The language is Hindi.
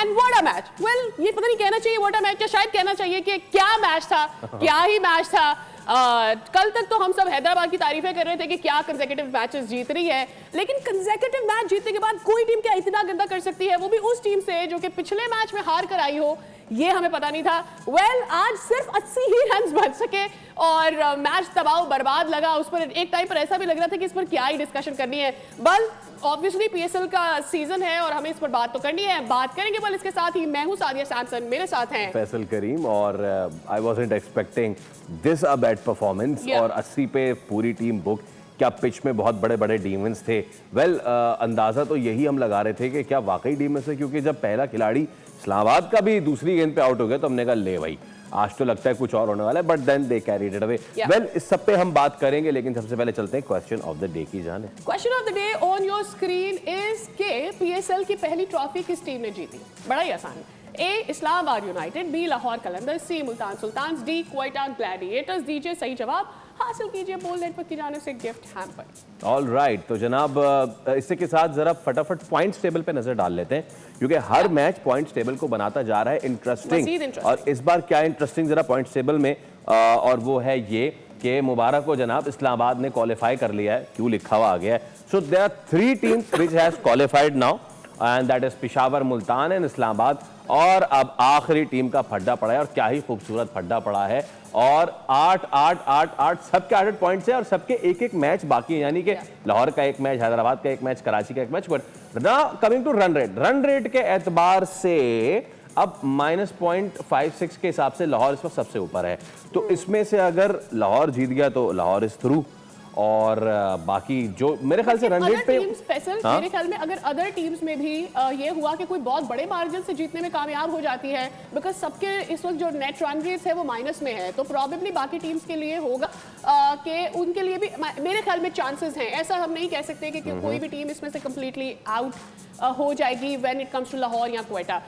And what a match. Well ये पता नहीं कहना चाहिए व्हाट अ मैच, या शायद कहना चाहिए कि क्या मैच था, क्या ही मैच था। कल तक तो हम सब हैदराबाद की तारीफें कर रहे थे कि क्या कंसेक्यूटिव मैचेस जीत रही है, लेकिन कंसेक्यूटिव मैच जीतने के बाद कोई टीम क्या इतना गंदा कर सकती है, वो भी उस टीम से जो कि पिछले मैच में हार कर आई हो, ये हमें पता नहीं था। वेल आज सिर्फ 80 ही रन बन सके और मैच तबाह बर्बाद लगा। उस पर एक टाइम पर ऐसा भी लग रहा था कि इस पर क्या ही डिस्कशन करनी है। बल ऑब्वियसली पीएसएल का सीजन है और हमें इस पर बात तो करनी है, बात करेंगे। बल इसके साथ ही मैं हूं सादिया सैमसन, मेरे साथ हैं फैसल करीम। और I wasn't expecting this a bad performance. और 80 पे पूरी टीम बुक, क्या पिच में बहुत बड़े बड़े डीमंस थे। वेल अंदाजा तो यही हम लगा रहे थे कि क्या वाकई डीमंस है, क्योंकि जब पहला खिलाड़ी इस्लामाबाद का भी दूसरी गेंद पे आउट हो गया तो हमने कहा ले भाई आज तो लगता है कुछ और होने वाला है, but then they carried it away. Well इस सब पे हम बात करेंगे, लेकिन सबसे पहले चलते हैं क्वेश्चन ऑफ द डे की जाने। Question of the day on your screen is के पीएसएल की पहली ट्रॉफी किस टीम ने जीती? बड़ा ही आसान है। A Islamabad United, B Lahore Qalandars, C Multan Sultans, D Quetta gladiators. दीजिए सही जवाब, हासिल कीजिए बोल नेटवर्क की जानिब से गिफ्ट हैम्पर। ऑल राइट, तो जनाब इसी के साथ जरा फटाफट पॉइंट्स टेबल पे नजर डाल लेते हैं, क्योंकि हर मैच पॉइंट्स टेबल को बनाता जा रहा है इंटरेस्टिंग। और इस बार क्या इंटरेस्टिंग जरा पॉइंट्स टेबल में, और वो है ये कि मुबारक को जनाब इस्लामाबाद ने क्वालिफाई कर लिया है। क्यों लिखा हुआ आ गया है। So there are 3 teams which has qualified now, and that is Peshawar, Multan and Islamabad. और अब आखिरी टीम का फड्डा पड़ा है, और क्या ही खूबसूरत फड्डा पड़ा है। और 8-8-8-8 सबके 8 पॉइंट्स हैं और सबके एक मैच बाकी है, यानी कि लाहौर का एक मैच, हैदराबाद का एक मैच, कराची का एक मैच। बट ना कमिंग टू रन रेट के एतबार से अब -0.56 के हिसाब से लाहौर इस वक्त सबसे ऊपर है। तो इसमें से अगर लाहौर जीत गया तो लाहौर इज थ्रू, और बाकी जो मेरे ख्याल से रन रेट पे मेरे ख्याल में अगर अदर टीम्स में भी ये हुआ कि कोई बहुत बड़े मार्जिन से जीतने में कामयाब हो जाती है, बिकॉज सबके इस वक्त जो नेट रन रेट्स है वो माइनस में है, तो प्रॉबेबली बाकी टीम्स के लिए होगा कि उनके लिए भी मेरे ख्याल में चांसेस हैं। ऐसा हम नहीं कह सकते कि कोई भी टीम इसमें से कंप्लीटली आउट हो जाएगी when it comes to Lahore या क्वेटा।